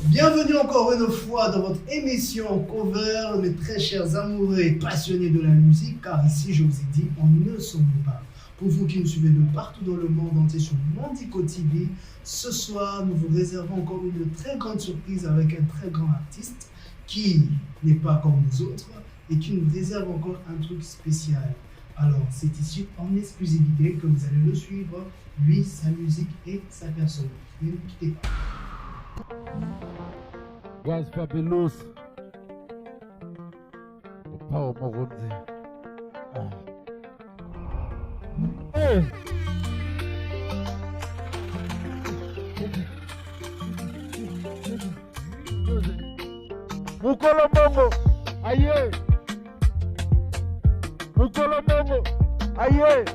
Bienvenue encore une fois dans votre émission Cover, mes très chers amoureux et passionnés de la musique, car ici, je vous ai dit, on ne s'oublie pas. Pour vous qui nous suivez de partout dans le monde entier sur Mandico TV, ce soir, nous vous réservons encore une très grande surprise avec un très grand artiste qui n'est pas comme les autres et qui nous réserve encore un truc spécial. Alors, c'est ici en exclusivité que vous allez le suivre, lui, sa musique et sa personne. Ne quittez pas. Guas Fabulous. Pao Moronzi. Hey! Mukolo Mongo. Aye! Mukolo Mongo. Aye!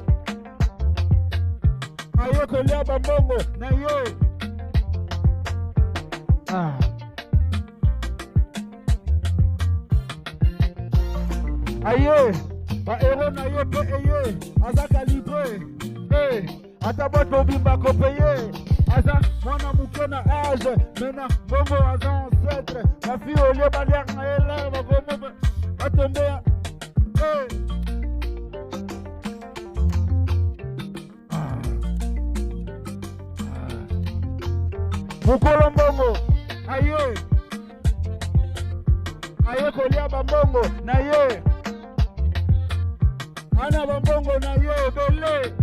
Aye kolia Mongo. Na ye! Aye, ba héros na ye pe eye, aza calibré, ata boto bimba ko paye, aza mwana muke na âge, mena bongo aza ancêtre, ma fille au lieu baliak na ele, ba gomo atombe, mukolo mbongo, aye, aye kolia bambongo, na ye. Ana bambongo na ye bele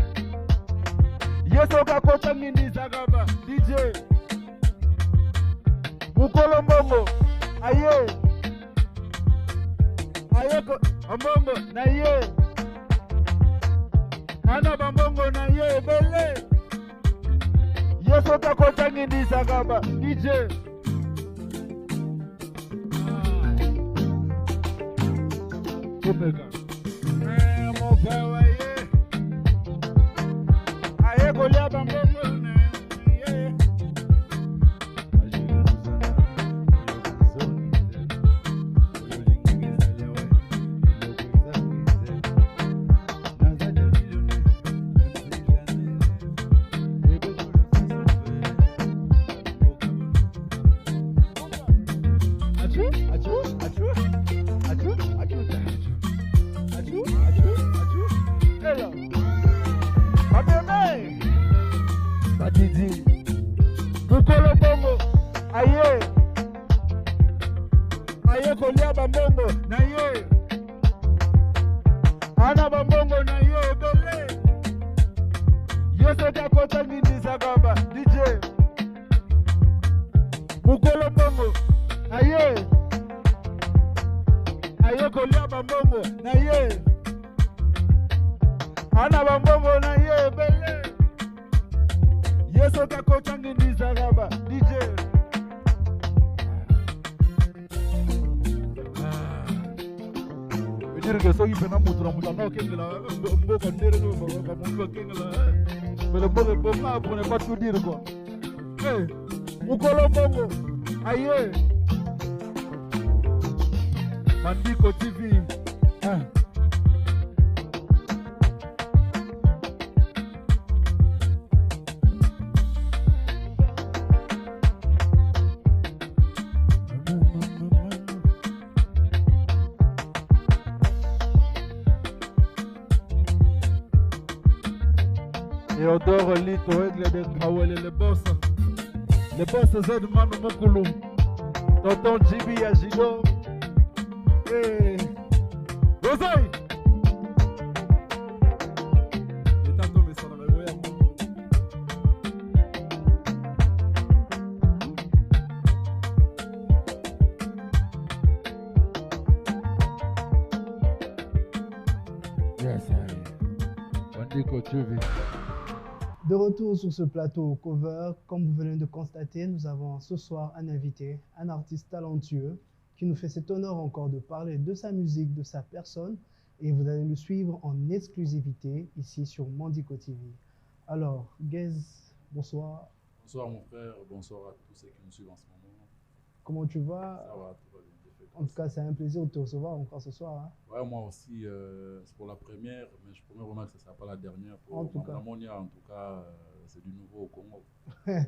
Yeso kakota mindi zagaba DJ Mukolo mbongo Aye Aye ko bambongo na ye Ana bambongo na ye bele Yeso kakota mindi zagaba DJ Omega aye kolia bambongo na ye Mukolo bongo, aye, aye kolia bambongo, na ye, ana bambongo na ye, bele, yose kakota mindi sagaba, DJ, mukolo bongo, aye, aye kolia bambongo, na ye, ana bambongo na ye, bele, Yeso kakota mindi sagaba, DJ. Dire soki pena mutura mutana kengela mboka ndere no baba mungu kengela mais le bon pour ne pas tout dire quoi eh mukolo bongo aye Mandico TV Theodore Lito, Aigle de Kawele, le boss Z Manu Mokulu, Tonton Jibi Ajido, et Rosai! Yes, Mandico TV. De retour sur ce plateau cover, comme vous venez de constater, nous avons ce soir un invité, un artiste talentueux qui nous fait cet honneur encore de parler de sa musique, de sa personne, et vous allez le suivre en exclusivité ici sur Mandico TV. Alors, Gez, bonsoir. Bonsoir mon frère, bonsoir à tous ceux qui nous suivent en ce moment. Comment tu vas? Ça va, tout va bien. En tout cas, c'est un plaisir de te recevoir encore ce soir. Hein. Ouais, moi aussi, c'est pour la première, mais je promets vraiment que ce ne sera pas la dernière. Pour en tout cas, en tout cas, c'est du nouveau au Congo. Ouais.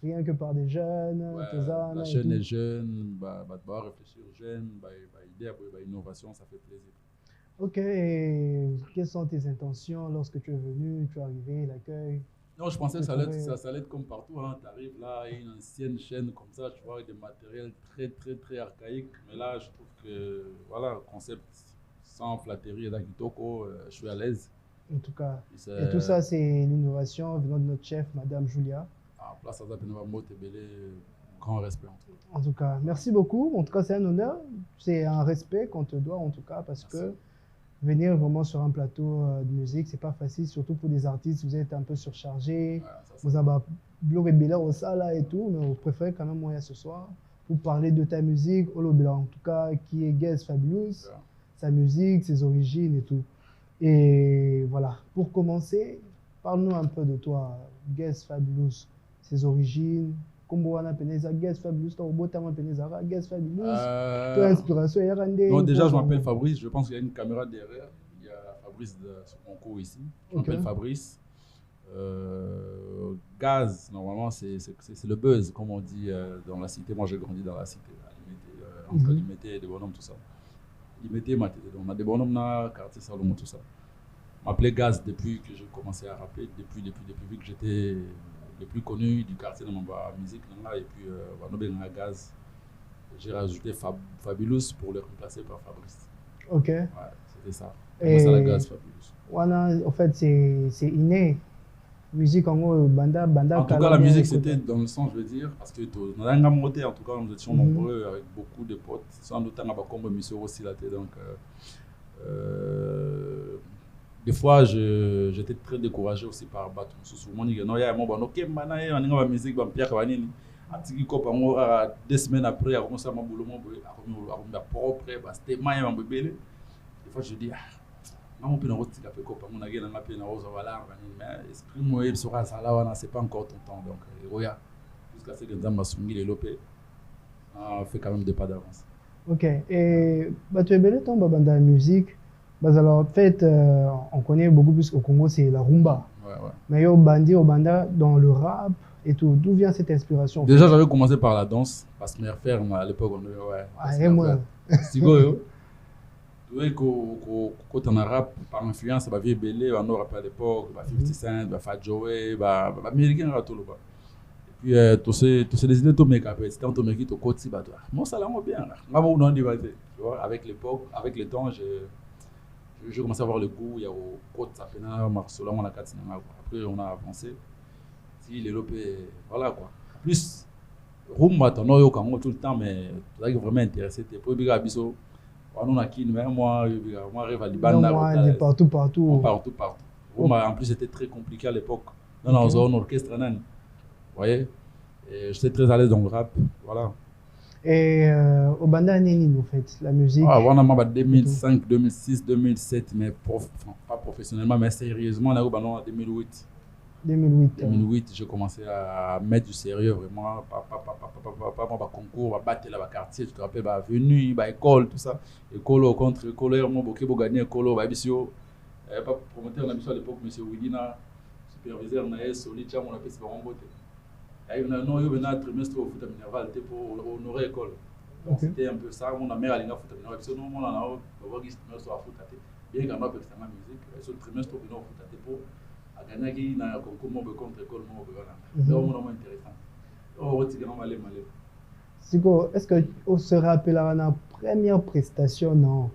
rien que par des jeunes, Ouais, Tozana la et chaîne tout. est jeune, bah, réfléchir jeune, idée, innovation, ça fait plaisir. Ok, et quelles sont tes intentions lorsque tu es venu, tu es arrivé, l'accueil? Non, je pensais que Tu trouvais... ça allait être comme partout. Hein. Tu arrives là, il y a une ancienne chaîne comme ça, tu vois, avec des matériels très, très, très archaïques. Mais là, je trouve que, voilà, concept sans flatterie et d'Akitoko, je suis à l'aise. En tout cas. Et Et tout ça, c'est l'innovation venant de notre chef, Madame Julia. en place, ça s'appelle Tebele, grand respect. En tout cas, merci beaucoup. En tout cas, c'est un honneur. C'est un respect qu'on te doit, en tout cas, parce que venir vraiment sur un plateau de musique, c'est pas facile, surtout pour des artistes. Vous êtes un peu surchargés. Ouais, Vous avez blog au ça là et tout, mais vous préférez quand même moi ce soir pour parler de ta musique, Olobela, en tout cas, qui est Guest Fabulous, sa musique, ses origines et tout. Et voilà, pour commencer, parle-nous un peu de toi, Guest Fabulous, ses origines. Comment on appelle ça, Guest Fabulous, Guest Fabulous, ton inspiration. Non, déjà, je m'appelle Fabrice. Je pense qu'il y a une caméra derrière. Il y a Fabrice sur mon cours ici. Je m'appelle Fabrice. Gaz, normalement, c'est le buzz, comme on dit dans la cité. Moi, j'ai grandi dans la cité, entre Limité et des bonhommes, tout ça. Limité, on a des bonhommes dans le quartier Salomon, tout ça. Je m'appelais Gaz depuis que j'ai commencé à rapper, depuis que j'étais le plus connu du quartier dans ma musique. Et puis, Gaz, j'ai rajouté Fabulous pour le remplacer par Fabrice. Ok. Ouais, c'était ça. Et ça, la Gaz Fabulous. En fait, c'est inné. Musique en gros, banda. En tout cas, la musique, c'était dans le sens, je veux dire, parce que nous avons monté, en tout cas, nous étions nombreux avec beaucoup de potes. Sans doute, on a comme mission aussi là. Donc, des fois, j'étais très découragé aussi par Batou. Souvent, il y a ok, maintenant, on a la musique, on a Pierre Kavanini. Deux semaines après, on a commencé à m'abouler, on a propre, c'était maïs, on a bébé. Des fois, je dis, on peut nous retirer un peu, on a gagné un peu, mais l'esprit moi, il sera ça là, c'est pas encore ton temps. Donc, regarde, jusqu'à ce que nous avons soumis les lopés, on fait quand même des pas d'avance. Ok, et tu es bel temps dans la musique. Alors, en fait, on connaît beaucoup plus au Congo, c'est la rumba. Ouais, ouais. Mais au banda, dans le rap et tout, d'où vient cette inspiration? Déjà, j'avais commencé par la danse, parce que mes frères, à l'époque, on disait, ouais. Ah, et moi. C'est quoi, quand on a rap par influence, bah vieux belé, on a rappé à l'époque, bah 50 Cent, bah Fat Joe, bah américain à tout le bas. Et puis tous ces idées tout mec après, c'était un tout mec qui te côté bah toi. Moi ça l'a bien. Moi on a débatté, tu vois, avec l'époque, avec le temps, j'ai commencé à avoir le goût, il y a au côté ça fait Marceau on a 4 cinéma. Après on a avancé. Si les lopé voilà quoi. Plus rumba ton yo quand tout le temps mais tu es vraiment intéressé, t'es pour biga biso. On a qui moi rêve à Liban partout en plus c'était très compliqué à l'époque dans un orchestre vous voyez et j'étais très à l'aise dans le rap voilà. Et au banda nini en fait la musique on a 2005 2006 2007 mais pas professionnellement mais sérieusement là en 2008 j'ai commencé à mettre du sérieux vraiment pas concours battre là quartier tu te rappelles avenue école tout ça école contre école moi beaucoup gagner école bisio pas promoteur na bisio à l'époque monsieur Widina superviseur na Soli Cham on appelle ça Rombote et on a non yo na trimestre au foot minéral pour honorer école donc c'était un peu ça on a mère alinga foot minéral parce que nous on a va trimestre à foot bien qu'on a fait ça musique sur le trimestre on a foot pour gagner na concours contre école c'est vraiment intéressant Siko, est-ce que on se rappellera la première prestation non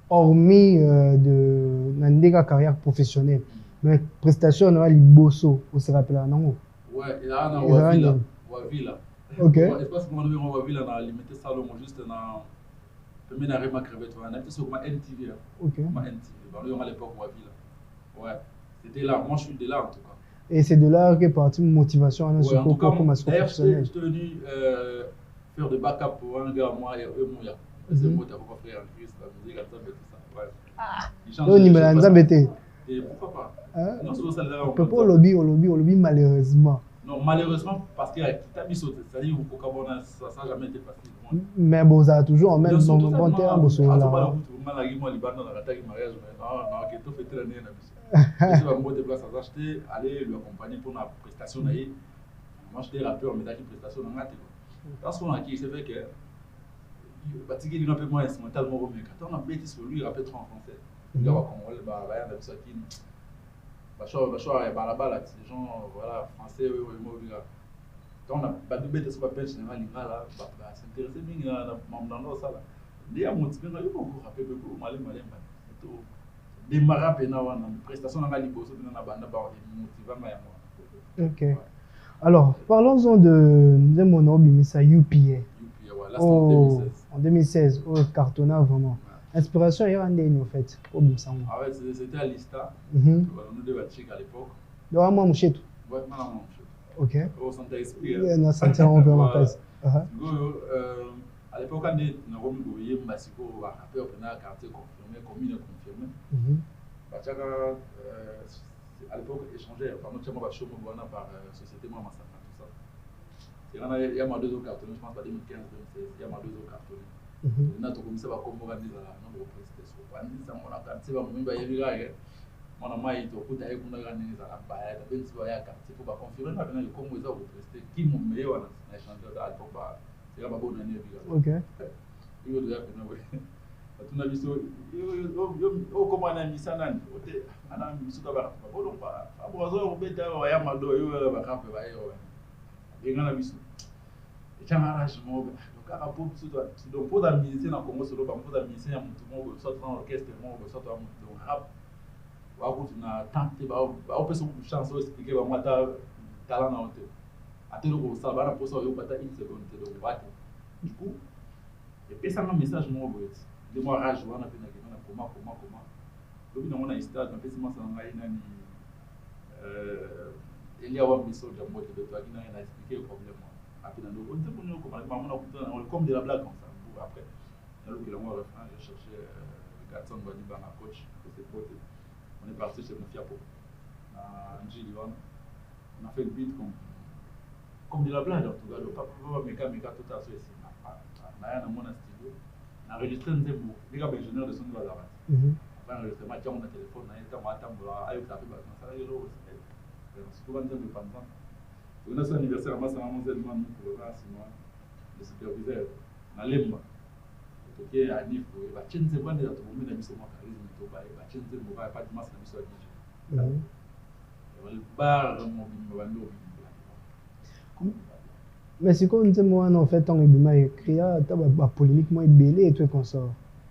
hormis de Nandega carrière professionnelle mais prestation non Liboso on se rappellera non ouais il a na Wavila ok espace comment on Wavila na limité salon juste na premier arrêt ma crevette on a été sur ma NTV ok ma NTV à l'époque Wavila ouais c'était là moi je suis de là en tout cas. Et c'est de là que partie motivation à ouais, en tout cas d'ailleurs j'étais venu faire de backup pour un gars moi et eux moi c'est moi t'as pas frère en Christ la musique à ça tout ça ouais ah ni melanza bêté et pourquoi pas non c'est ça là on peut pas lobby malheureusement non malheureusement parce que t'as mis sauté ça dit au Cocabona ça jamais été facile mais bon ça a toujours en même dans bon terme sur là malagi moi Liban dans la tag mariage mais non que tout fait traîner na je vais me déplacer à acheter aller lui accompagner pour la prestation Moi, j'étais rappeur, mais j'ai une prestation dans la télé. Parce qu'on a qui, c'est vrai que Batiki est un peu moins instrumentalement, mais quand on a bêté sur lui, il rappelle trop en français. Il y a un Congolais, il y a un Bissaki. Les gens, voilà, français, oui. Quand on a battu bêté sur le papel, général, il va là, s'intéresser bien dans ça. Il y a un motif, il y a beaucoup de rappels, malin. Démarrer à peine avant, prestation dans la libre, c'est dans la bande, motivant. Ok. Alors, parlons-en de mon hobby, mais ça UPA. Là, c'était en 2016. En 2016, cartonna vraiment. Inspiration, il y a un en fait. Ah ouais, c'était à l'ISTA. Nous devons checker à l'époque. Donc, moi, mon chétou. Ouais, moi, mon chétou. Ok. Au centre esprit. Non, ça tient un peu en place. À l'époque, on est dans le Romy, Massiko, rappeur, prenant quartier confirmé, commune confirmée. À l'époque, échangé par notre chama par Société Massacre, tout ça. Il y a 2 autres cartonnés, je pense, en 2015-2016, il y a 2 autres cartonnés. On a commencé à organiser la nombre de prestations. On a quartier, on a mon ami est au coup d'ailleurs qu'on a organisé à la baie, il y a quartier pour confirmer maintenant le comment ils ont presté, qui m'ont meilleur on a échangé à l'époque, c'est la bonne année. Ok. Il y a déjà tu n'as vu ça, comment on a mis ça dans on a mis ça dans la bon pas après on peut dire ouais mal do yo va rapper va yo et on a vu ça et tu as arrangement donc à rapport tout ça donc pour la musique dans Congo solo pour la musique il y a tout le monde soit dans l'orchestre monde soit dans le rap wa ko na tante ba o peut se chanson expliquer ba moi talent na hotel atelo ko ça ba na pour ça yo pata une seconde de what du coup et puis ça un message moi de moi rage on a peine que comment donc on a histoire mais c'est moi ça ngai nani il y a un message de moi de toi qui n'a rien à expliquer le problème après dans le on dit bon comment on comme de la blague comme ça après dans le que moi refrain j'ai cherché Gatson Baniba ma coach de ses potes on est parti chez Mofiapo à Njiliwan on a fait le beat comme de la blague en tout cas le papa méca tout à fait ici on a rien dans mon studio on a enregistré un démo les gars ingénieurs de son de la base après enregistrement tiens on a téléphone on a été en attendre avec la pub ça là il c'est souvent de pendant on a son anniversaire moi ça m'a monté demande pour le grâce moi le superviseur na lemba ok à niveau et bah tiens c'est bon de tout monde na biso moi charisme to ba tiens c'est bon pas de masse na biso à DJ le bar mon bimbo mais c'est quoi moi en fait on est écrit à polémique moi belé et tout comme ça.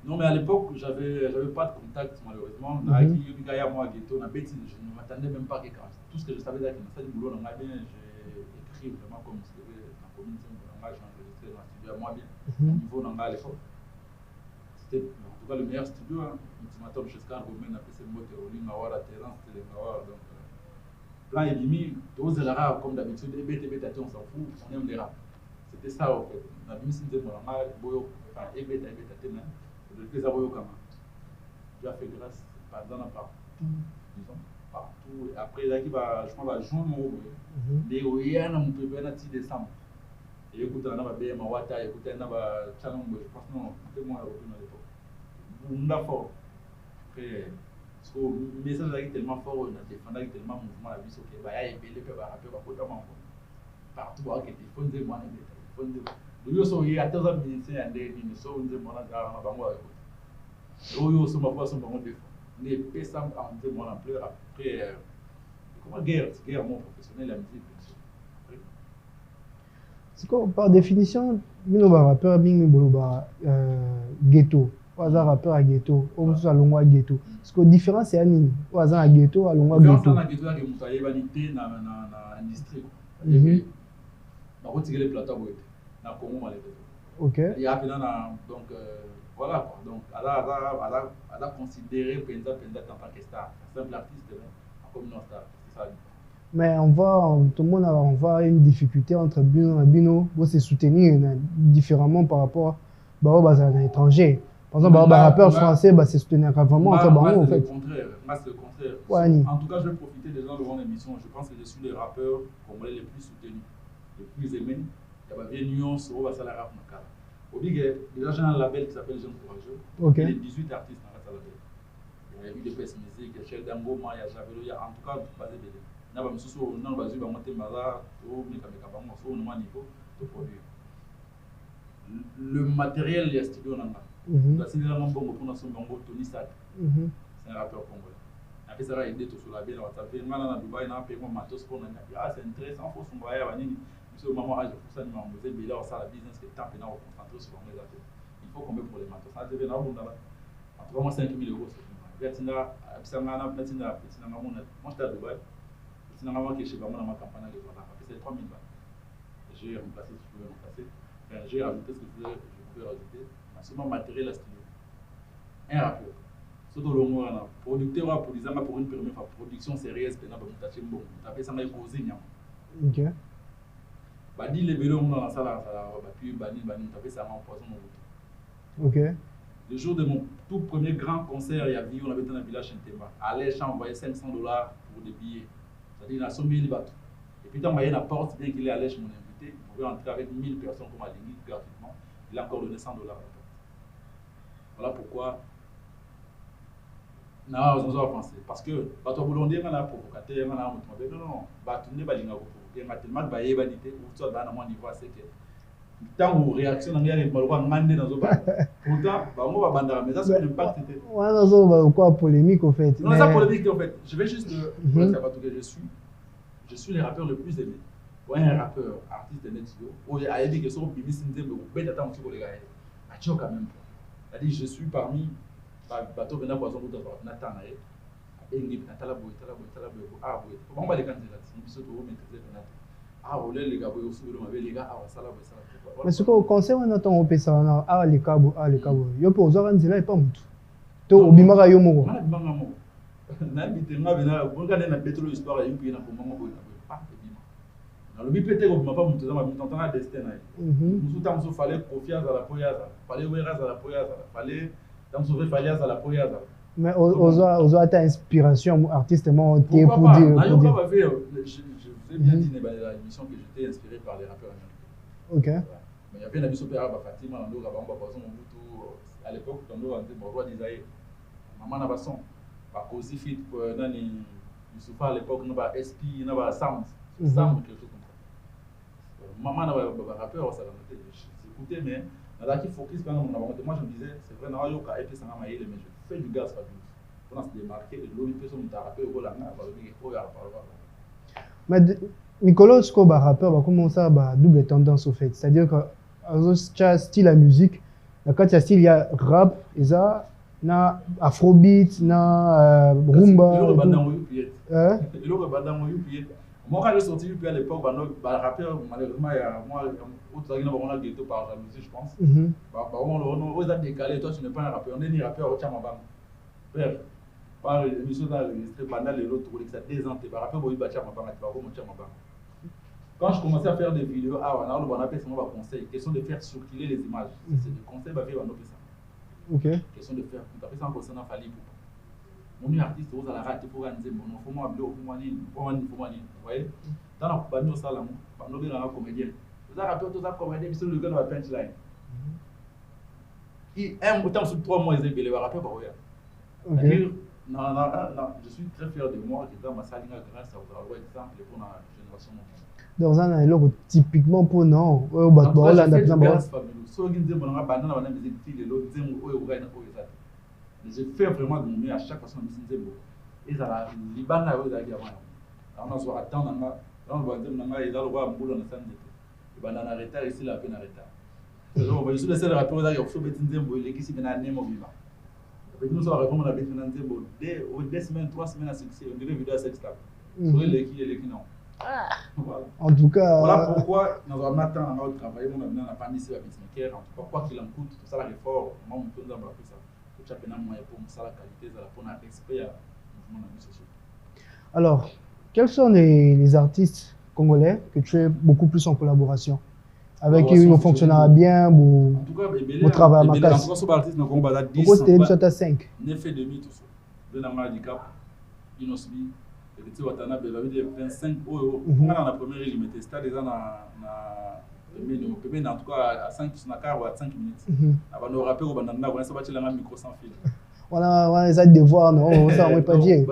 Non mais à l'époque j'avais pas de contact malheureusement on a eu gars moi ghetto na bêtise je ne m'attendais même pas que tout ce que je savais là que ça du boulot on a bien j'ai écrit vraiment comme si c'était dans communauté on a enregistré dans studio à moi bien niveau dans à l'époque c'était en tout cas le meilleur studio ultimatum chez Scar Gomen après c'est moteur au ligne avoir la terrain c'était avoir donc là il dit tous les rap comme d'habitude et BTB on s'en fout on aime les rap c'était ça en fait on a mis c'est mon mal boyo enfin et BTB de les avoir comment tu as fait grâce par exemple disons partout et après là qui va je pense va joindre mon des oyana mon peu bien à 10 décembre et écoute on a bien ma wata écoute on a challenge je pense non c'est moi à l'époque on a fort après parce que le message est tellement fort on a défendu tellement mouvement la vie sur que bah il y a belé peut rapper va totalement partout avec des fonds de moi des fonds de yo so yi ataza ministère ya ndeni ni so nze mona ngara na bango yo so mafa so bango defo ne pesa en nze mona plus après comment guerre mon professionnel la musique c'est quoi par définition mino ba rappeur mingi boloba ghetto au hasard rappeur à ghetto au so alongwa ghetto parce que différence c'est ani au hasard à ghetto alongwa ghetto na ghetto ya ke muta yeba ni te na industrie ba ko tigele plateau boy na Congo malheureusement. Ok. Il y a donc voilà quoi. Donc elle a considéré Penza en tant que star, un simple artiste comme une star. C'est ça. Mais tout le monde on voit une difficulté entre Bino, vous se soutenir différemment par rapport à l'étranger. Par exemple, les rappeurs français se soutenir vraiment entre en fait. C'est le contraire. Ouais, en tout cas, je vais profiter des gens de mon émission. Je pense que je suis les rappeurs congolais les plus soutenus, les plus aimés. Il y a bien nuance au bas salaire na kala. Déjà j'ai un label qui s'appelle Jeune Courageux. OK. Il y a 18 artistes dans ce label. Il y a eu des PS musique, il y a Sheldon Goma, il y a Javelo, il y a en tout cas basé de na ba misusu na ba zuba monter maza to meka ba mo so no niveau to produire le matériel ya studio nanga la singa ngombo pour na somba ngo Tony Stark c'est un rappeur congolais après ça va aider tout sur la bien WhatsApp ngana na Dubai na pe mo matos pour na c'est intéressant faut somba ya banini monsieur maman age pour ça ni maman vous êtes bien ça la business que temps na concentrer sur mes affaires il faut combien pour les matos ça devient na bon là en tout cas moi 5 000 euros Betina Absangana Betina Betina Mamona moi j'étais à Dubaï Betina Mamona qui est chez Bamona ma campagne de voilà c'est 3 000 balles j'ai remplacé ce que je voulais remplacer enfin j'ai rajouté ce que je pouvais rajouter seulement matériel à studio un rappeur surtout le mot là producteur ou produisant pour une première fois production sérieuse que n'a pas monté bon t'as fait ça mais causé nya OK badi les vélos on dans la salle puis bani t'as fait ça en poisson mon OK. Le jour de mon tout premier grand concert, il y a on avait été dans un village Ntemba. À l'aise, j'ai envoyé $500 pour des billets. C'est-à-dire, il a 100 000 bateaux. Et puis, dans la porte, bien qu'il est à l'aise, mon invité, il pouvait entrer avec 1000 personnes comme à limite gratuitement. Il a encore donné $100 à la porte. Voilà pourquoi. Non, on va penser. Parce que, bateau boulondier, on a provocateur, on a un automobile. Non, bateau n'est pas l'inga. Il y a tellement de baillets, vanité, ou soit dans un niveau assez que. Tant où réaction n'engage pas le droit de demander dans le bas. Pourtant, on va bandar, mais ça c'est l'impact. Ouais, non, quoi polémique en fait. Non, ça polémique en fait. Je vais juste je suis le rappeur le plus aimé. Ouais, un rappeur, artiste de Netio. Oh, il y a des qui sont bibi sinzé, mais ben attends aussi pour les gars. Ah, tu quand même. C'est-à-dire, je suis parmi bateau venant poisson ou d'autres Nathan et Engi Natala Boy. Ah oui. Comment on va les candidats? Nous sommes tous maîtriser Nathan. Ah, les gars, vous aussi, les gars, ah, ça là, ça là. Mais ce qu'on conseille, on entend au PC, ah, les câbles. Yo pour aux oranges, là, il pas mutu. To obimaka yo moko. On a bimanga moko. Na bité nga bina, on ka na pétrole histoire et puis na komanga boy na boy. Pas bima. Na lobi pété ko bima pas mutu za ma bimanta na destin na. Musu tamso fallait confiance à la poyaza. Fallait weras à la poyaza. Fallait tamso fallait à la poyaza. Mais aux ta inspiration artistement t'es pour dire. Je vous ai bien dit dans l'émission que j'étais inspiré par les rappeurs américains. OK. Mais il y avait un ami super Fatima, à l'époque, quand on était au roi d'Isaïe, maman n'a pas son. Par cause fit, Youssoufa à l'époque, on a SP, on a Sam, quelque chose comme ça. Maman n'a pas rappeur, ça j'écoutais, mais on a qui focus quand on a moi je me disais, c'est vrai, on a eu qu'à être sans mais je fais du gaz, pas du tout. On a se démarqué, l'autre personne t'a rappelé au Roland, mais Nicolas Scoba rappeur va commencer à double tendance au fait, c'est-à-dire que tu as style la musique, quand tu as style il y a rap, et ça na afrobeat, na rumba. Le bandang yupiet. Le bandang yupiet. Moi quand j'ai sorti yupiet à l'époque, bah rappeur malheureusement il y a moi autre qui n'a pas ghetto par jalousie je pense. Bah on a décalé, toi tu n'es pas un rappeur, on est ni rappeur au Tchamabang. Frère. Par l'émission d'enregistrer pendant les autres, ça désenté. Par rapport au Tchamabang, tu vas voir mon Tchamabang. Quand je commençais à faire des vidéos, on a appelé ça un conseil. Question de faire circuler les images. C'est le conseil, bah, faire ça. OK. Question de faire, tu appelles ça un conseil dans Fali. Mon artiste, vous allez rater pour organiser mon faut moi bleu, faut moi ni, vous voyez? Dans la compagnie au salon, nous sommes un comédien. Vous avez rappelé tout ça comédien, mais c'est le gars de la punchline. Il aime autant sur 3 mois, il va rappeler, bah ouais. Non, je suis très fier de moi que dans ma salle, grâce à votre exemple pour la génération. Dans un dialogue typiquement pour non, j'ai fait vraiment de mon à chaque façon de et ça les bandes là on a attendre on va dire il a le roi boulot dans scène et banana arrêter ici la peine arrêter donc je suis le seul rappeur là qui fait des nzembo il est ici ben année mobile nous sommes vraiment la bête nzembo deux semaines 3 semaines à succès on dirait vidéo à cette table sur les qui non. Voilà. En tout cas, voilà pourquoi dans un matin on a travaillé, on a pas mis sur la business en tout cas quoi qu'il en coûte, tout ça la effort, moi on peut nous avoir fait ça. Tout ça pénal moyen pour ça la qualité, ça pour un respect à mouvement social. Alors, quels sont les artistes congolais que tu es beaucoup plus en collaboration avec qui on fonctionnera bien ou en tout cas au travail à ma place. En tout cas, sur artiste nous combat à 10. Pourquoi c'était émission à 5 9 et demi tout ça. De la handicap, Inosbi et tu vois, tu as 25 euros. On a la première limite, c'est déjà en tout cas à 5 sur la carte ou à 5 minutes. Avant de rappeler au banana, on a ça battu la micro sans fil. on a des devoirs, non, ça on va pas dire.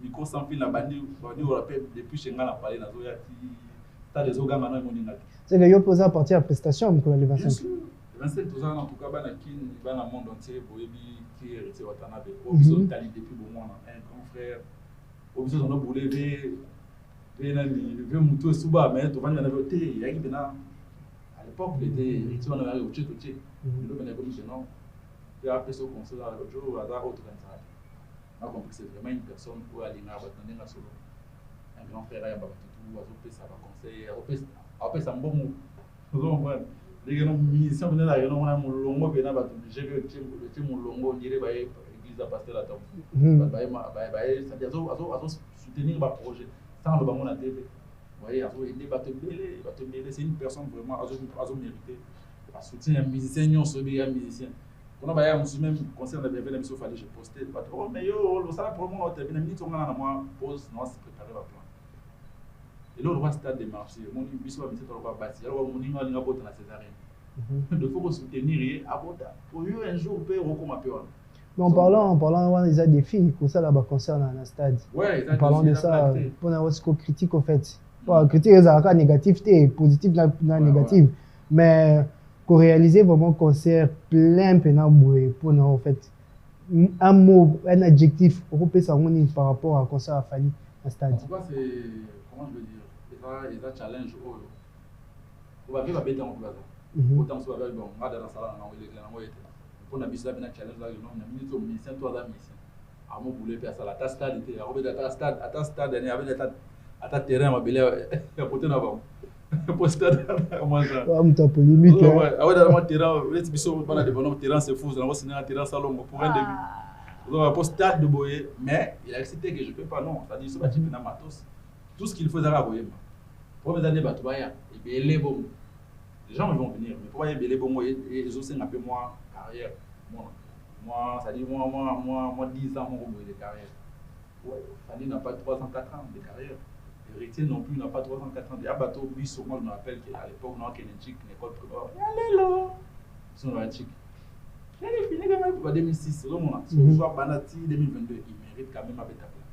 Micro sans fil, la bandi, on rappelle depuis chez Ngana parler dans Zoya, t'as des organes maintenant, ils m'ont dit. C'est que yo posé à partir de la prestation, pour les 25. Bien sûr, 25 tout ça, en tout cas, dans le monde entier, pour qui est resté Watanabe, au besoin d'Italie depuis bon moment, un grand frère, au besoin de nous lever, lever Moutou et Souba, mais tout le monde en avait voté, il y a qui maintenant, à l'époque, il était on avait au Tché, il venait comme chez nous, il a appelé ce conseil là, l'autre jour, à la haute organisation. On a compris que c'est vraiment une personne pour aller dans la solo. Un grand frère, il y a tout, ça va conseiller, après ça me bon mot. Les gens musiciens venaient là, ils ont un longo, j'ai vu que mon longo, il y a l'église à pasteur à temps. C'est-à-dire, soutenir le projet sans le ballon à TV. Vous voyez, c'est une personne vraiment à mériter. Soutenir un musicien, non, un musicien. Quand on a un même concert, on avait fait l'émission, il fallait que je postais. Oh, mais yo, ça pour moi, on a une minute, on a un pause, non, c'est préparé le plan. Et là, on voit stade de marché. Mon mission, c'est de bâtir. Alors, mon niveau, on a beau dans la Césarine. Il faut soutenir pour eux un jour, on peut recommencer. En parlant des défis, pour ça, là-bas, concerne un stade. Ouais, en parlant de ça, pour avoir ce qu'on critique, en fait. Critique, c'est un négatif, positif, négatif. Mais, pour réaliser vraiment un concert plein pour en fait un mot, un adjectif européen par rapport à un concert à Fali à stade. En tout cas, c'est comment je veux dire, c'est un challenge. On va vivre à Béton en place. Autant que ça va bon, on va dans la salle, on va être. On a vu ça, un challenge là, on a mis au musicien, toi là, musicien. À mon boulet, puis à ça, à ta stade, à ta stade, à ta terrain, on va belé à côté d'avant. Pour stade, comment ça? Ah, polémique. Ouais, dans le terrain, les bisous, on a des bons terrains, c'est fou, on va signer un terrain salon pour un début. On va pour stade de Boye, mais il a accepté que je ne peux pas, non. C'est-à-dire, ce bâtiment n'a pas tout ce qu'il faut, c'est à Boye. Pour mes années, les gens vont venir, mais pour les bons, ils ont un peu moins carrière. Moi, c'est-à-dire, moi, 10 ans, mon de carrière. Ouais, Fanny n'a pas 304 ans de carrière. Héritier non plus n'a pas 304 ans. Il y a un bateau, lui, sûrement, je me rappelle qu'à l'époque, on a une école primaire. Allez, ils sont dans la chic. Il est fini quand même pour 2006. Si on voit Banati 2022, il mérite quand même avec ta place.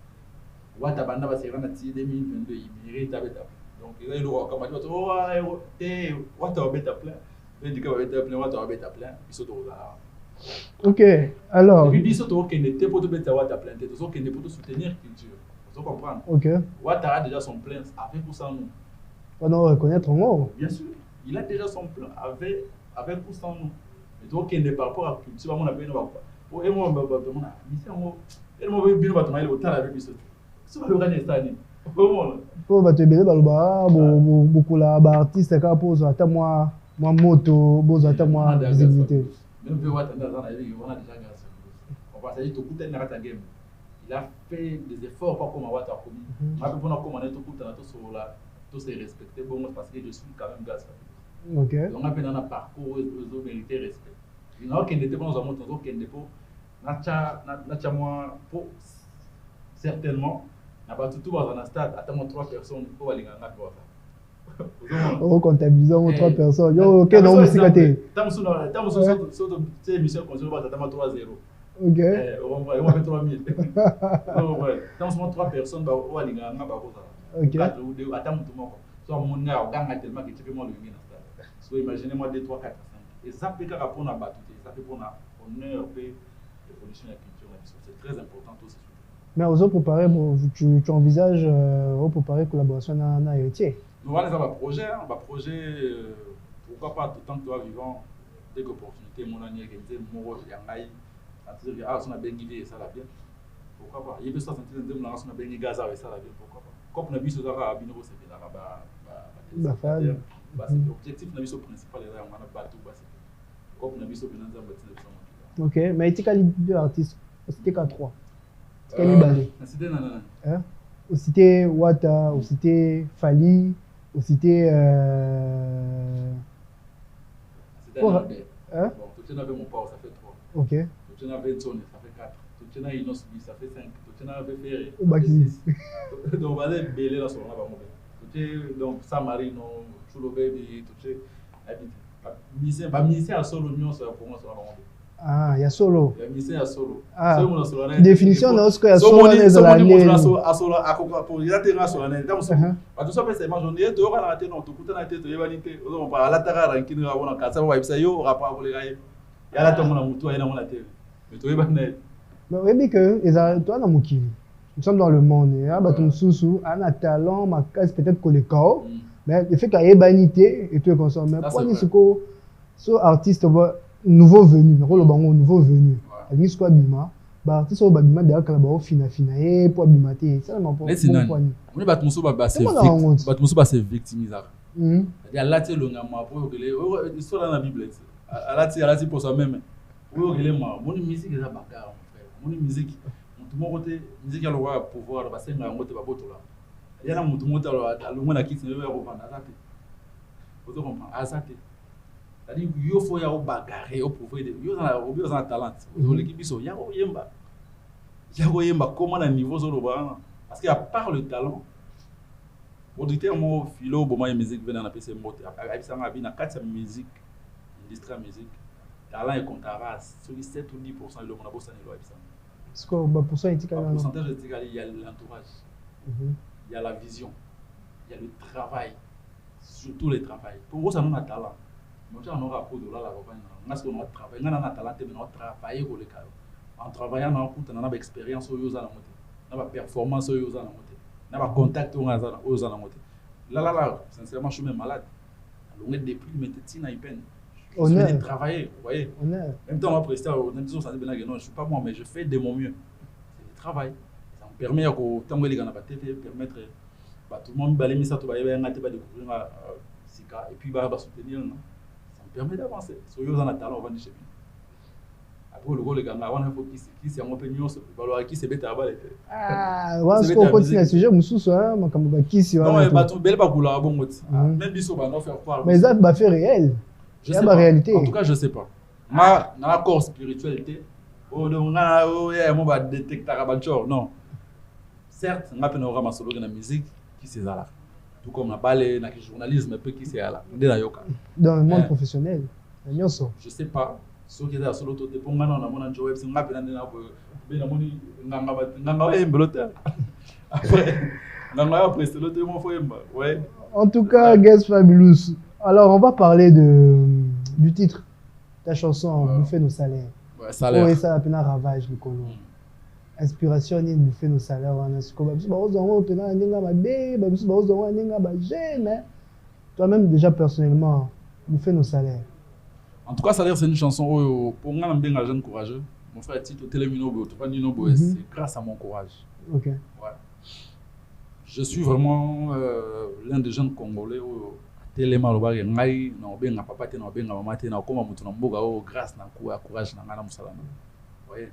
Ouatabanda va se rendre à 2022, il mérite avec ta place. Donc, il y a le comme tu vas oh, Ouatabanda ta place. Il dit que Ouatabanda ta place, Ouatabanda ta place. Ils sont au là. Ok, alors. Et puis, ils sont au Kennedy pour te mettre Ouatabanda ta place. Ils sont au Kennedy pour te soutenir culture. Vous comprendre. Ok. Ouattara a déjà son plein avec ou sans nous. On doit reconnaître en haut. Bien sûr, il a déjà son plein avec ou sans nous. Mais donc, il n'est pas rapport à la culture, on a bien nous. Et moi, je vais bien battre le temps avec lui. Ça va le gagner cette année. Pour battre le beaucoup d'artistes qui posent à moi moto, posent à moi visibilité. Même si on a déjà gagné. On va dire que tout le monde est game. Il a fait des efforts pour comme Ouattara a commis. Mais pour nous commander tout le temps, tout c'est respecté bon parce que je suis quand même gaz. Ok. Donc on a un parcours ils ont mérité respect. Il n'a aucun n'était pas dans un monde aucun dépôt. N'a moi pour certainement n'a pas tout dans un stade attends 3 personnes pour aller gagner quoi ça. Oh comptabilisons 3 personnes. Yo OK non musicaté. Tant sur ces émissions qu'on se voit attends 3-0. Ok. On va faire 3000. Tant sur 3 personnes pour aller gagner quoi ça. Ok. Attends tout le monde. Soit mon gars on gagne tellement que tu peux moi le gagner dans stade. So imaginez-moi 2 3 4 5. Et ça peut qu'à pour na battu, ça peut pour na honneur et évolution de la culture. C'est très important aussi. Mais aux autres préparer, tu envisages de préparer collaboration dans héritier. Nous allons avoir un projet, pourquoi pas tout le temps que tu es vivant, dès que l'opportunité, mon ami, mon yangaï, on a bien guidé ça la bien. Pourquoi pas? Il y a des gens qui ont bien guidé ça la bien. Pourquoi pas? Comme on a vu ce soir à Binoro, c'est bien là-bas. L'objectif de principal est on a battu. Comme on a vu ce bien là-bas. Ok, mais tu as deux artistes, c'était qu'à 3. C'était Libale. C'était non. Ou c'était Ouattara, ou c'était Fali, ou c'était. C'était Albert. Bon, tout le monde avait mon père, ça fait 3. Ok. Tout le monde avait Tony, ça fait 4. Tout le monde avait Inosbi, ça fait 5. Tout le monde avait Ferré. Ou Bakis. Donc, on va aller belé là sur là-bas. Donc, Samarino, Chulo Baby, tout le monde. Ministère à solo union, ça pour moi, ça va Ah, il y a solo. Il y a musicien, il y a solo. Ah, Solo, solo, définition de ce qu'il y a solo. solo dans la Solo, ligne. solo, à quoi pour il a terrain sur la net. Dans ce à tout ça c'est ma journée, tu auras la tête non, tu coûtes la tête, tu vas niter. On va la terre à qui nous avons quatre ça va y aller au rapport pour les gars. Il y a la tombe na mutu, il y a la tête. Mais tu vas net. Mais oui que toi dans Mukili. Nous sommes dans le monde et ah bah ton sous un talent ma case peut-être que les chaos. Mais le fait qu'il y ait banité et tout est consommé. Pour nous ce artiste nouveau venu, le rôle nouveau venu. Il y a quoi bima. Bah artiste au bima d'ailleurs quand ba fina et pour bimater. Ça m'a pas. Mais c'est non. On est bat muso ba c'est victimisar. C'est-à-dire là tu le ngama pour que les histoire dans la Bible. Là tu pour ça même. Pour que les moi, mon musique est la bagarre mon frère. Mon musique tout mon côté musique a le droit pouvoir passer na ngote ba boto là. Il y a mutu mota le mona qui se veut revendre azate. Vous comprenez azate. C'est-à-dire il faut y avoir bagarre au pouvoir de yo za talent. L'équipe biso ya ko yemba. Ya ko yemba comment à niveau zo lo ba parce qu'à part le talent auditeur mo philo bo ma musique venant na PC mote. A ça ma bi na 4 musique industrie musique. Talent et contraste sur 7 ou 10% le mona bossa ne lo ça. Est-ce que bah pour ça il pourcentage de il y a l'entourage. Il y a la vision, il y a le travail, surtout le travail. Pour vous, ça nous a talent. Moi, on aura pour de là la revanche. Parce qu'on a travaillé, on a talent, mais on a travaillé pour le cas. En travaillant, on a l'expérience aux gens, on a la performance aux gens, on a le contact aux gens. Là, sincèrement, je suis même malade. On est depuis, mais tu as une peine. Je suis travailler, vous voyez. En même temps, on va prester, on a dit, non, je ne suis pas moi, mais je fais de mon mieux. C'est le travail. Ça me permet que tant que les gens permettre tout le monde balayer ça tout va découvrir Sika et puis va soutenir ça me permet d'avancer sur yo dans talent on va dire chez après le gars les gars on a faut qui c'est un opinion se valoir qui c'est bête à balle ah ouais ce qu'on continue le sujet mususu hein comme ba qui si non ba tout belle ba kula bon mot même biso ba non faire croire mais ça va faire réel je sais pas réalité en tout cas je sais pas ma dans la corps spiritualité donc on va détecter rabanchor non. Certes, on a pu avoir solo dans la musique qui c'est là. Tout comme la ballet, le journalisme, un peu qui c'est là. Dans le monde professionnel, je sais pas. Ceux qui sont solo, tout dépend. Maintenant, on a un job, on a après, en tout cas, Guest Fabulous. Alors, on va parler du titre. Ta chanson, Bouffer nos salaires. Ouais, salaire. Oui, ça a peine ravage le colon. Inspiration ni bouffer nos salaires wana siko ba biso ba ozongo pena ndinga ba be ba biso ba ozongo ndinga ba mais toi-même déjà personnellement bouffer nos salaires. En tout cas salaire c'est une chanson pour moi un jeune courageux mon frère Tito Telemino bo to pas Nino bo c'est grâce à mon courage. OK. Ouais. Je suis vraiment l'un des jeunes congolais Telema lo ba ngai na obenga papa te na obenga mama te na koma mutu na mboga grâce na courage na ngana musala. Vous voyez.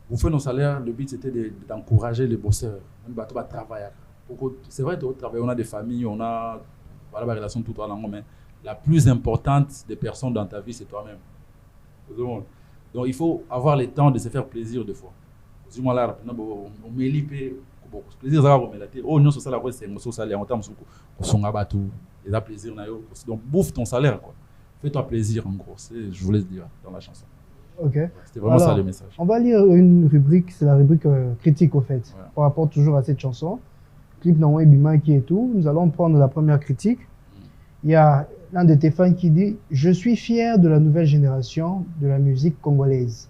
Vous faites nos salaires, le but c'était d'encourager les bosseurs, même bateau à travailler. C'est vrai, au travail, on a des familles, on a voilà, la relation tout à l'heure, mais la plus importante des personnes dans ta vie, c'est toi-même. Donc il faut avoir le temps de se faire plaisir des fois. On met l'IP, plaisir, on se salaire, c'est un salaire, on plaisir. Donc bouffe ton salaire, quoi. Fais-toi plaisir en gros, je voulais le dire dans la chanson. Ok. C'était vraiment ça le message. On va lire une rubrique, c'est la rubrique critique au fait, par rapport toujours à cette chanson. Clip dans Webima qui est tout. Nous allons prendre la première critique. Il y a l'un de tes fans qui dit « Je suis fier de la nouvelle génération de la musique congolaise.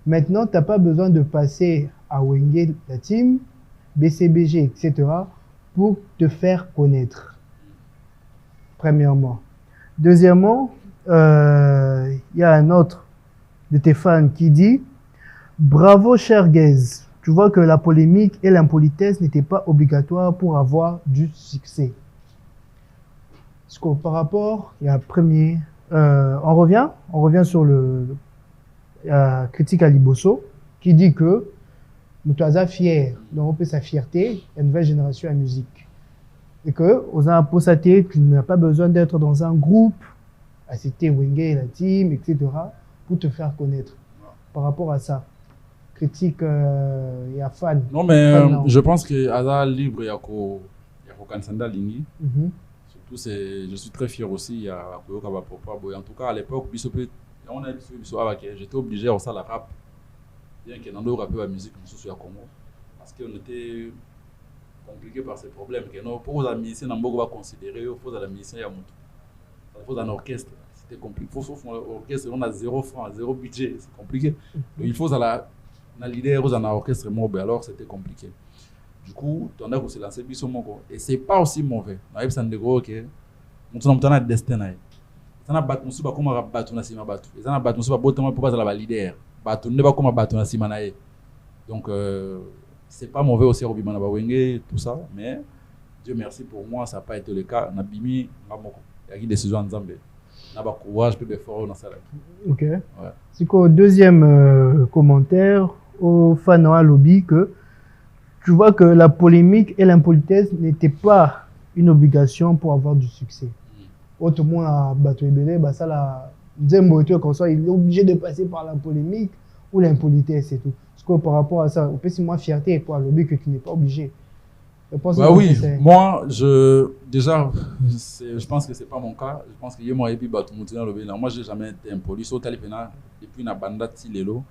Maintenant, tu n'as pas besoin de passer à Wenge, la team, BCBG, etc. pour te faire connaître. » Premièrement. Deuxièmement, il y a un autre de tes fans qui dit « Bravo cher Guez, tu vois que la polémique et l'impolitesse n'étaient pas obligatoires pour avoir du succès. » Par rapport, il y a premier, on revient sur la critique à Liboso qui dit que nous sommes fiers, donc on peut sa fierté, la nouvelle génération à musique. Et que, aux imposatés, tu n'as pas besoin d'être dans un groupe, à citer Wenge, la team, etc., pour te faire connaître. Par rapport à ça, critique, il y a fan. Non, mais je pense que Aza libre, il y a Kansanda Lingi. Surtout, je suis très fier aussi. Il y a en tout cas, à l'époque, on a j'étais obligé à ça la rap bien qu'il y ait un rap la musique sur le Congo parce qu'on était compliqué par ces problèmes que non pour les musiciens on va considérer faut la musicien ya moto il faut un orchestre c'était compliqué faut orchestre on a 0 francs 0 budget c'est compliqué donc il faut la leader aux un orchestre mobile alors c'était compliqué du coup on a se lancer biso moko et c'est pas aussi mauvais on a besoin de gros que on a destin na ça na battu musu ba kuma battu na sima battu ça na battu musu ba botama pour pas la leader battu ne ba kuma battu na sima na ye donc c'est pas mauvais aussi Robi Mana Bawenge tout ça mais Dieu merci pour moi ça n'a pas été le cas na bimi ngamoko il y a des décisions en Zambie na ba courage peut fort dans ça là. OK. Ouais. C'est quoi deuxième commentaire au fan à lobby que tu vois que la polémique et l'impolitesse n'étaient pas une obligation pour avoir du succès. Autrement à Bato Ebele bah ça la Nzembo et tout comme ça il est obligé de passer par la polémique ou l'impolitesse et tout. Parce que par rapport à ça, on peut si moi fierté pour le lobby que tu n'es pas obligé. Bah oui, moi je pense que c'est pas mon cas. Je pense que moi et puis Bato Moutina lobby là, moi j'ai jamais été impoli sauf talipena depuis na banda tilelo.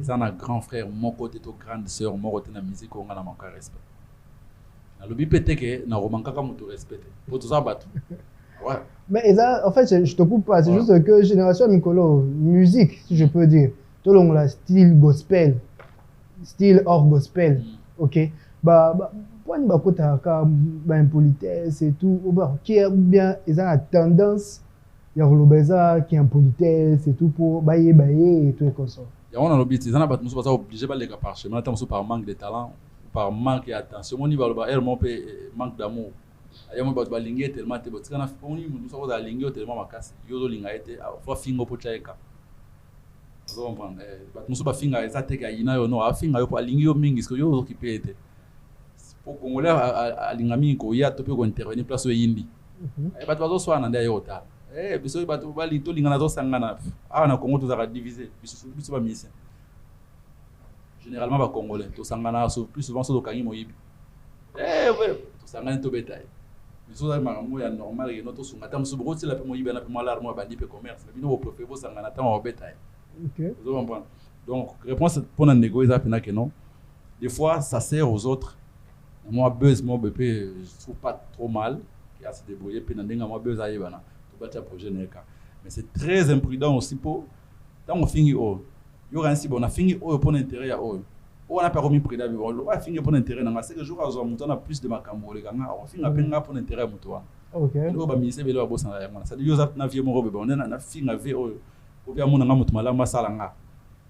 Ça na grand frère, mon côté to grande sœur, mon côté na musique on a na manque respect. Na lobby pété que na romanka comme tu respecte. Pour tout ça Bato. Ouais. Mais ça, en fait, je te coupe pas. C'est juste que génération Mikolo, musique, si je peux dire, tout le monde a style gospel, style hors gospel, ok. Pour une côté impolitesse et tout, qui est bien, ils ont la tendance, il y a l'obésa qui est impolitesse et tout pour bailler et tout et comme ça. Il y a un lobby, ils ont pas obligé de les capacher. Maintenant, par manque de talent, par manque d'attention, mon niveau manque d'amour. Il y a un peu de tellement te botsana foni mundu so da lingi tellement makasi yozo linga ete fa fingo po chaeka zo comprendre bat muso ba finga eza te ka ina yo no a finga yo pa lingi yo mingi sko yozo kipete po congolais a linga mingi ko ya to pe ko intervenir place o yindi bat bazo swana nda yo ta biso bat ba li to linga na zo sangana na Congo to za diviser biso ba mission généralement ba congolais to sangana plus souvent so do kangi moyibi to sangana to betaille. Nous avons un normal et notre son attend ce gros c'est la plus bien la plus mal arme bandi pe commerce mais nous au profit vous en attend au bétail. OK. Vous comprenez. Donc réponse pour un négocier ça pena que non. Des fois ça sert aux autres. Moi buzz moi BP je trouve pas trop mal qui a se débrouiller pena ndenga moi buzz aille bana. Tout battre projet neka. Mais c'est très imprudent aussi pour tant on finit au. Yo ransi bon on a fini au pour intérêt à au. On n'a pas remis près d'avis. On va finir pour intérêt dans c'est que jour à jour on a plus de macambo les gars on finit à peine pour intérêt mutuwa. OK. On va ministre velo boss na yamana. Ça dit yo na vie mo robe on na finga ve o bien mon nga mutu malama salanga.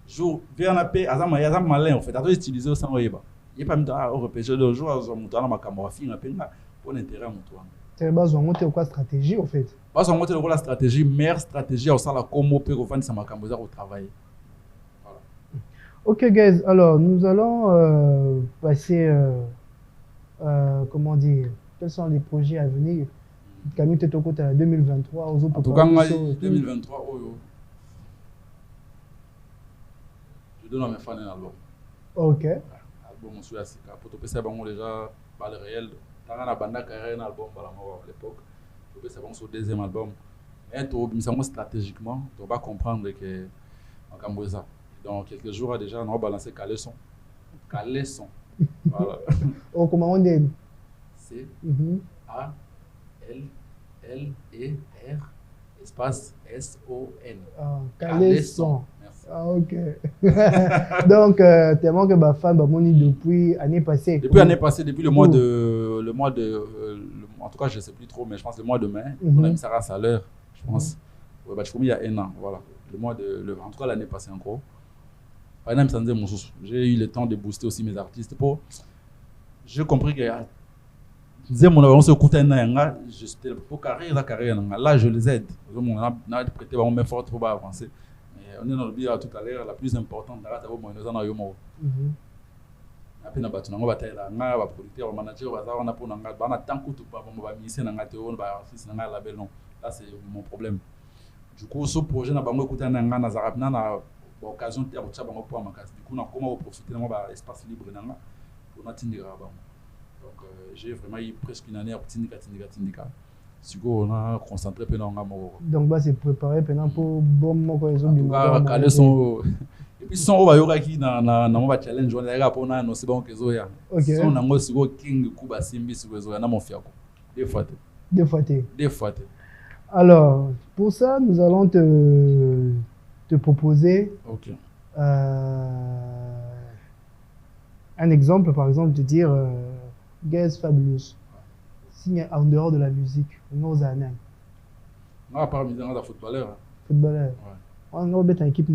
Jour vers na paix azama malin en fait. À utiliser sans oyeba. Il pas me au repêcher le jour à jour mutuwa na macambo finga peine pour intérêt mutuwa. C'est base on monter quoi stratégie en fait. Base on monter la stratégie meilleure stratégie au sala comme peut refaire sa macambo au travail. Ok, guys, alors nous allons passer, comment dire, quels sont les projets à venir? Camille Tetoko, tu as 2023, aux autres. En tout cas, 2023, je donne à mes fans un album. Ok. Album, on suit à Sika. Pour te passer, déjà, par le réel, tu as un banda carré un album à l'époque. Tu peux savoir sur le deuxième album. Mais stratégiquement, tu vas comprendre que en Cambodge. Dans quelques jours déjà, on va balancer Caleçon. Caleçon. Voilà. Oh, comment on dit? C A L L E R espace S O N. Ah, Caleçon. Merci. Ah, ok. Donc, tellement que ma femme m'a moni depuis l'année passée. Depuis l'année passée, depuis le mois de, en tout cas, je ne sais plus trop, mais je pense le mois de mai, on a mis Sarah Saleur, je pense. Ouais, bah, je il y a un an, voilà. En tout cas, l'année passée, en gros. J'ai eu le temps de booster aussi mes artistes. J'ai compris que on se écoute j'étais pour carrière. Là, je les aide. On a prêté un effort pour avancer. On est dans le bilan tout à l'heure, la plus importante. Là, c'est mon problème. Du coup, ce projet n'a pas écouté l'occasion de faire du coup, on a comment profiter de l'espace libre pour notre donc j'ai vraiment eu presque une année à Tindika. Siko on a concentré pe na ngamo. Donc bah c'est préparé pendant pour bon moko ezo bi. Caler son et puis son va yoka ki na mo ba challenge on la pour na no c'est bon kezo ya. Son na ngo siko king kuba simbi siko ezo ya na mo fiako. Deux fois. Alors, pour ça, nous allons te proposer un exemple, par exemple, de dire Guys Fabulous. Signe en dehors de la musique, nous avons un footballeur. Footballeur. On a une équipe.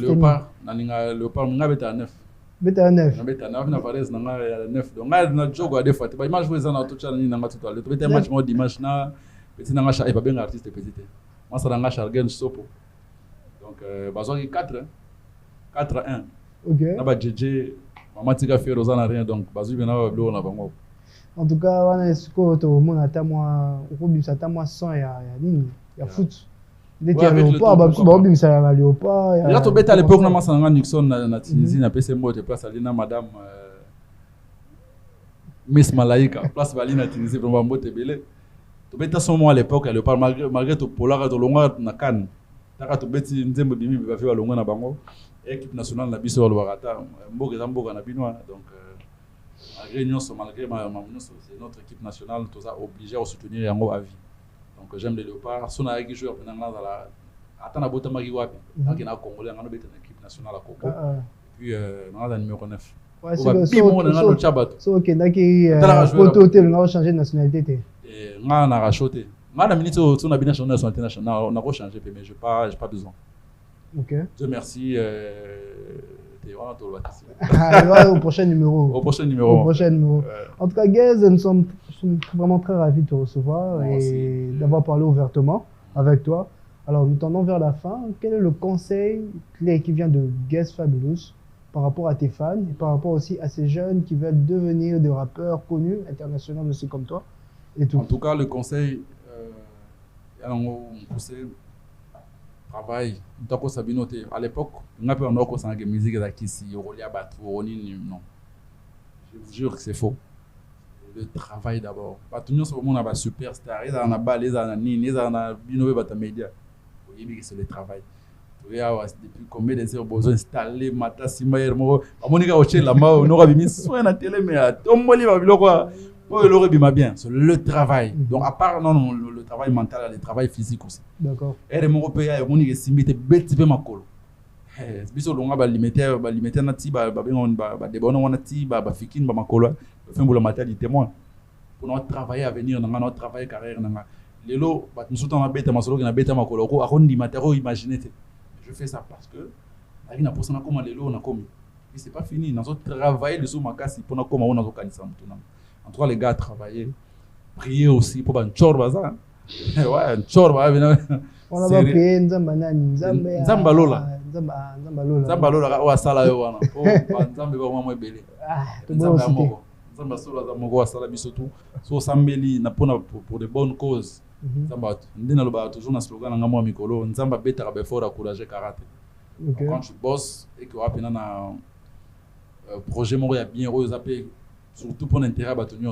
Léopard, on a un 9. Beta 9. On a Varese, on a 9. Donc, on a joué des fois. Imagine vous en tout ça, on a tout à l'heure. Tu un match dimanche, petit n'a pas bien artiste petit. Moi, ça n'a Chargen Sopo. Donc, bazoki 4-1. Ok. On a JJ, maman tika fait Rosanna rien donc bazoki bien na bleu na bango. En tout cas, on a ce que tout le monde attend moi, Robin ça attend moi 100 ya nini, ya foot. Déjà Léopard, Babim ça va Léopard. Là tu bête à l'époque na masanga Nixon na Tunisie na PC mot de place alina madame Miss Malaika, place Balina Tunisie vraiment mot belé. Tu bête à son moment à l'époque à Léopard malgré tout polara de longa na Cannes. Taka tu bête nzembo bimi ba faire longa na bango. Équipe nationale na biso wa Lwarata, mboka na binois donc malgré c'est notre équipe nationale, tout ça obligé à soutenir Yango à vie. Donc j'aime les Léopards. Si on a des joueurs qui sont à Bota Magiwapi, qui sont Congolais, on a une équipe nationale à Coco. Puis on a le numéro 9. Ouais, c'est ok, d'accord. On a changé de nationalité. On a racheté. On a minute où on a bien nationalité nationale, on a changé, mais je n'ai pas besoin. Ok. Dieu merci. Au prochain numéro. En tout cas, Guys, nous sommes vraiment très ravis de te recevoir et d'avoir parlé ouvertement avec toi. Alors, nous tendons vers la fin. Quel est le conseil clé qui vient de Guys Fabulous par rapport à tes fans et par rapport aussi à ces jeunes qui veulent devenir des rappeurs connus, internationaux aussi comme toi et tout. En tout cas, le conseil, travail, à l'époque, on a pu en avoir des musiques ici, non. Je vous jure que c'est faux. Le travail d'abord. Tout le monde a superstar, ils ont balle, ils ont nini, ils ont binové bata média. Vous voyez que c'est le travail. Depuis combien de heures besoin installer mata simayer mo. Amonika oche la ma on aura mis soin na télé mais tomoli va biloko. Oh, il aurait bien, c'est le travail. Donc, à part non, le travail mental, le travail physique aussi. D'accord. Et les Européens, ils ont simité bête ma colo. Biso longa ba limiter na ti ba debono wana ti ba fikin ba makolo. Fait pour la maternité témoin. Pour notre travail à venir, notre travail carrière nanga. Lelo, ba nous sommes en bête ma solo na bête ma colo. Ko akondi matero imaginez. Je fais ça parce que na pour ça na comment lelo na komi. Et c'est pas fini, nous avons travaillé dessus makasi pour na comment on a kanisa mutuna. En tout cas, les gars travaillaient, priaient aussi pour un chorbaza. Ouais, un chorbaza. On a prié Nzambanani, Nzambalola. Nzambalola, ou à Salayoana. Oh, Nzambe va vraiment belé. Nzambamogo. Nzambasola, Zamogo, à Salabisotou. So Sambeli, pour de bonnes causes. Nzambat. Ndina toujours un slogan, Nzamba Mikolo. Nzamba beta rabefora, courage, karaté. Quand tu bosses et que tu as un projet, il y a bien osé. Surtout pour l'intérêt de l'Union.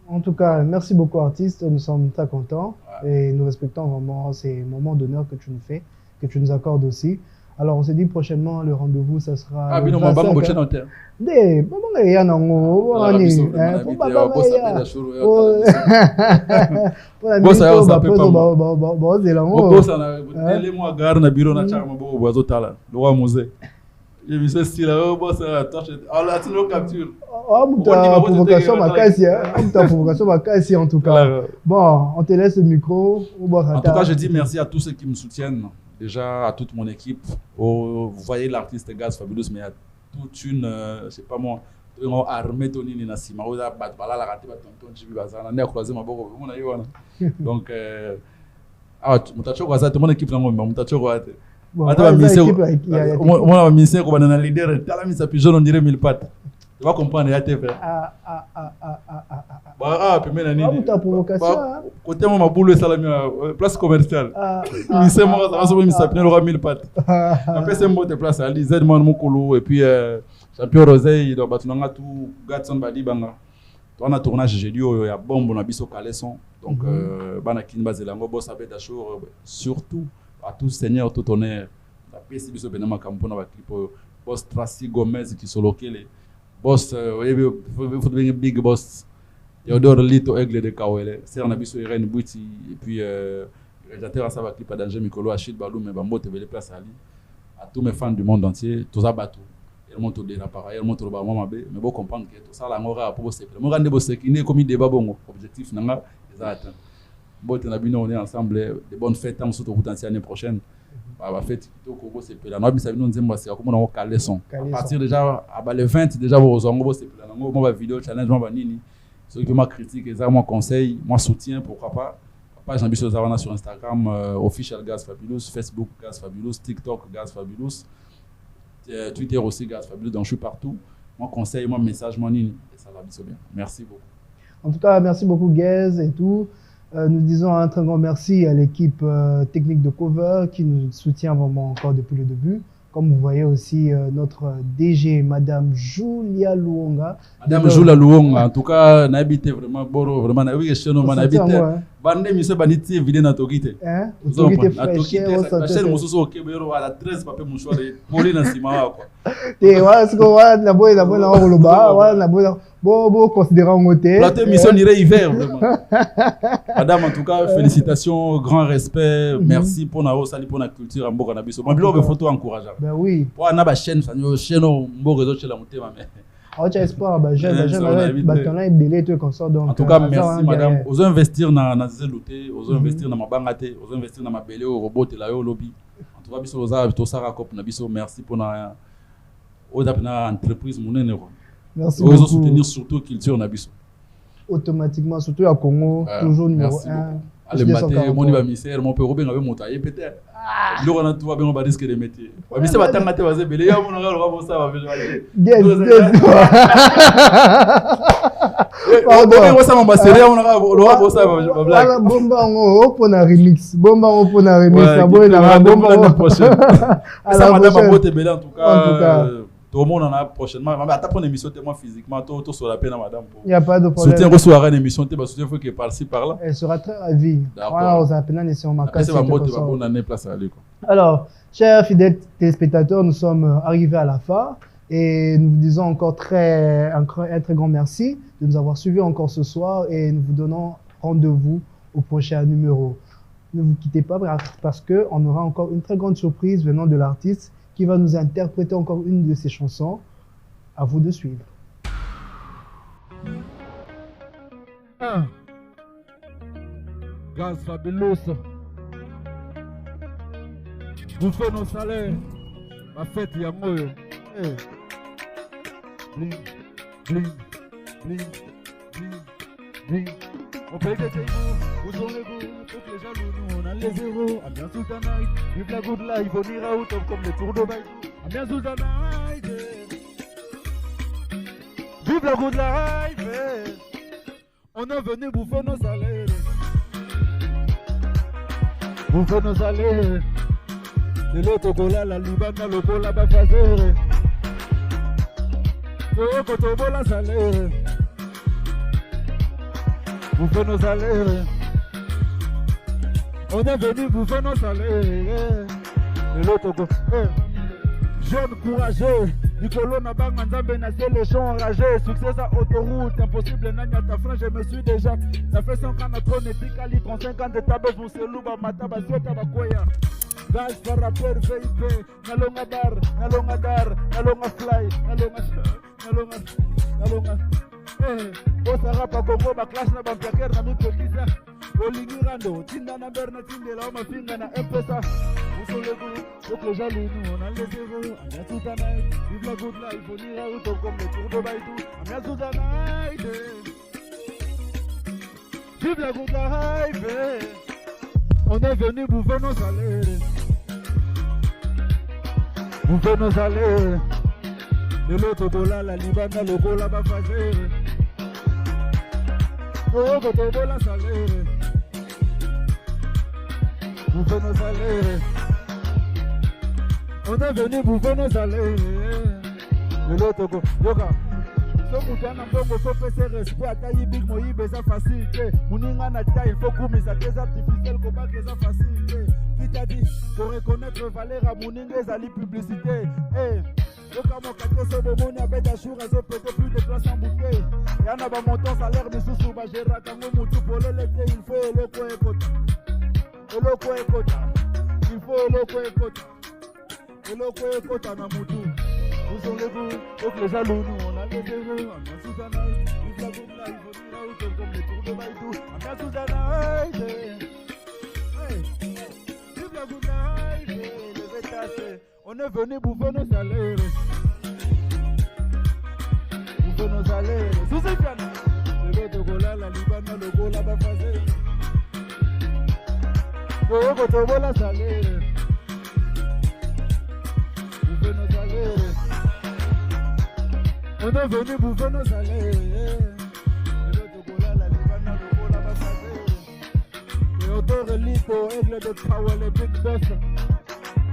En tout cas, merci beaucoup artiste, nous sommes très contents et nous respectons vraiment ces moments d'honneur que tu nous fais, que tu nous accordes aussi. Alors on se dit prochainement, le rendez-vous, ça sera... Ah, bien, on va pas m'embaucher dans le terre. Je me suis dit, là, tu nous captures. Provocation en tout cas. Bon, on te laisse le micro. En tout cas, je dis merci à tous ceux qui me soutiennent. Déjà, à toute mon équipe. Vous voyez l'artiste Guys Fabulous, mais il y a toute une, je sais pas moi, armée Tony Ninasima. Donc, tout mon équipe, on a mis un leader, on dirait 1000 pattes. Tu vas comprendre, il y a tes frères. Côté moi, ma boule est salami, place commerciale. Il aura 1000 pattes. Après, c'est moi, des places à l'Ized, mon Mokolo, et puis champion Rosé, il doit battre tout, Gatson Badi Banga. on a tournage j'ai dit il y a bombe on a biso caleçon donc bana kin bazelango boss avec d'achour surtout à tout seigneur tout honneur la pesi biso benama kampo na ba clip boss Tracy Gomez qui sont locaux boss faut devenir big boss Theodore Lito Aigle de Kawele c'est on a biso Irene Bouti et puis réalisateur ça va clip à Danger Mikolo Achille Balou mais bambote bele place ali à tous mes fans du monde entier tous abatou elle monte de la pareil elle monte le bama mabe mais bon comprendre que tout ça la ngora pour se faire mo rande bo sekine comme débat bongo objectif nanga exact bon on a bien on est ensemble de bonnes fêtes en surtout l'année prochaine va fête to ko se pela no bisa bino nzemba se comme on caler son à partir déjà à le 20 déjà bo zongo se pela ngo mo ba vidéo challenge mo ba nini ceux qui m'a critique et ça moi conseil moi soutien pourquoi pas page ambitieuse Zawana sur Instagram official Gaz Fabulous, Facebook Gaz Fabulous, TikTok Gaz Fabulous, Twitter aussi Gaz Fabulous, donc je suis partout. Mon conseil, mon message, mon ligne, et ça va bien. Merci beaucoup. En tout cas, merci beaucoup Gaz et tout. Nous disons un très grand merci à l'équipe technique de Cover qui nous soutient vraiment encore depuis le début. Comme vous voyez aussi notre DG, Madame Julia Luonga. Madame Julia Luonga, en tout cas, n'habitez vraiment Boro, vraiment, oui, chez nous, n'habitez. Bande, monsieur Baniti, vidé na Togite. Hein? Togite fraîcheur, la chaîne Moussou au Québec, à la 13, papé mouchoir, poli na sima, quoi. T'es, ouais, ce qu'on va, la bonne, la Roloba, ouais, la bonne, bon, considérant au côté. Plateau émission irait hiver, vraiment. Madame, en tout cas, félicitations, grand respect, merci pour na sali pour la culture en Boganabiso. Moi, je veux photo encourageante. Ben oui. Pour na ba chaîne, chaîne au réseau chez la montée, ma mère. Oh, tu as espoir, bah, jeune, comme ça. Donc, en tout cas, merci, madame. Osez investir dans ces luttes, osez investir dans ma bangate, osez investir dans ma belle au robot et la lobby. En tout cas, biso oza, to sara kop na biso, merci pour na entreprise monene. Merci beaucoup. Osez soutenir surtout culture na biso. Automatiquement, surtout à Congo, toujours numéro 1. Allez, matin, mon niveau misère, mon père Robin avait monté, peut-être. Le on a tout bien, on va risquer de mettre. Mais c'est pas tant que tu vas belé, on va voir ça, va faire. Yes. On ça mon basseré, on aura voir ça, va blague. Bomba on pour un remix. Bomba on pour un remix. Ça bon la bomba prochaine. Ça madame Bote belé en tout cas. Tout le monde en a prochainement. Mais attends pour une émission tellement physiquement, tout sur la peine à madame. Il n'y a pas de problème. Soutien recevoir une émission, tu vas soutenir faut qu'elle par-ci par-là. Elle sera très ravie. Voilà, on s'appelle une émission marquée. C'est bonne année place à aller. Alors, chers fidèles téléspectateurs, nous sommes arrivés à la fin et nous vous disons encore un très grand merci de nous avoir suivis encore ce soir et nous vous donnons rendez-vous au prochain numéro. Ne vous quittez pas parce qu'on aura encore une très grande surprise venant de l'artiste qui va nous interpréter encore une de ses chansons. À vous de suivre. Gaz Fabulous. Vous faites nos salaires. Ma fête, il y a moi. Bling, bling, bling, bling, bling. On paye des taillots, où sont les goûts, faut que les jaloux, nous on a les zéros. Ambiance sous ta night, vive la good life, on ira out comme les tours de Baïdou. Ambiance sous ta night, vive la good life, on est venu bouffer nos salaires. Bouffer nos salaires. De l'autre gola, la Libana, le gola, va faire. Oh, quand on voit la salaire. Bouffer nos salaires. On est venu bouffer nos salaires. Et l'autre jeune courageux. Nicolo Nabang Nzambe Nassé, les champs enragés. Succès à autoroute, impossible Nanya ta frein, je me suis déjà. Ça fait 5 ans à trône et Picali, 35 ans de tabès, mon selouba, mataba, sieta, bakoya. Gaz, par rapport, VIP, Nalonga bar, Nalonga dar, Nalonga fly, Nalonga. Osarapa Congo ba clash na bampiaker na mipekisa Olingi rando tinda na berna tindela ma finga na mpesa Usolego donc les jaloux nous on a les zéros Amia toute la night vive la good life on ira out comme les tours de Baïdou Amia toute la night vive la good life on est venu bouffer nos salaires bouffer nos salaires de l'autre dollar la Libana le gola va faire. Oh, quand on voit la salaire, bouffer nos salaires. On est venu bouffer nos salaires. De l'autre go, yoga. So mutana mbongo faut faire respect atayi big moyibe za facilité. Muninga na ta il faut kumisa des artificiels combat que za facilité. Qui t'a dit pour reconnaître valeur à muninga ezali publicité. Eh Yoka mokato so bomoni abeda shura zo pété plus de place en bouteille. Yana ba montant salaire misusu ba gera kango mutu polele te il faut eloko ekota. Eloko ekota. Il faut eloko ekota. Eloko ekota na mutu. Nous on les goûts, donc les jaloux, nous on a les démons, on a sous un œil, il faut comme là, il faut dire là où comme les tours de Baïdou, on a sous un œil, vive la goutte le vétassé, on est venu bouffer nos salaires, bouffer nos salaires, sous ces pianos, le Togola, la Libana, le Gola, la Fazé, le Togola, salaire, bouffer nos salaires. On est venu bouffer nos salaires. Le Togola, la Libana, le Gola, la Fazé. Le Odor, Lito, Aigle de Power, le Big Boss.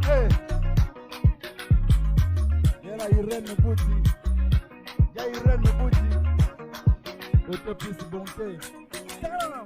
Hey! Y'a Irène Bouti. Y'a Irène Bouti. Autopiste bonté. Damn!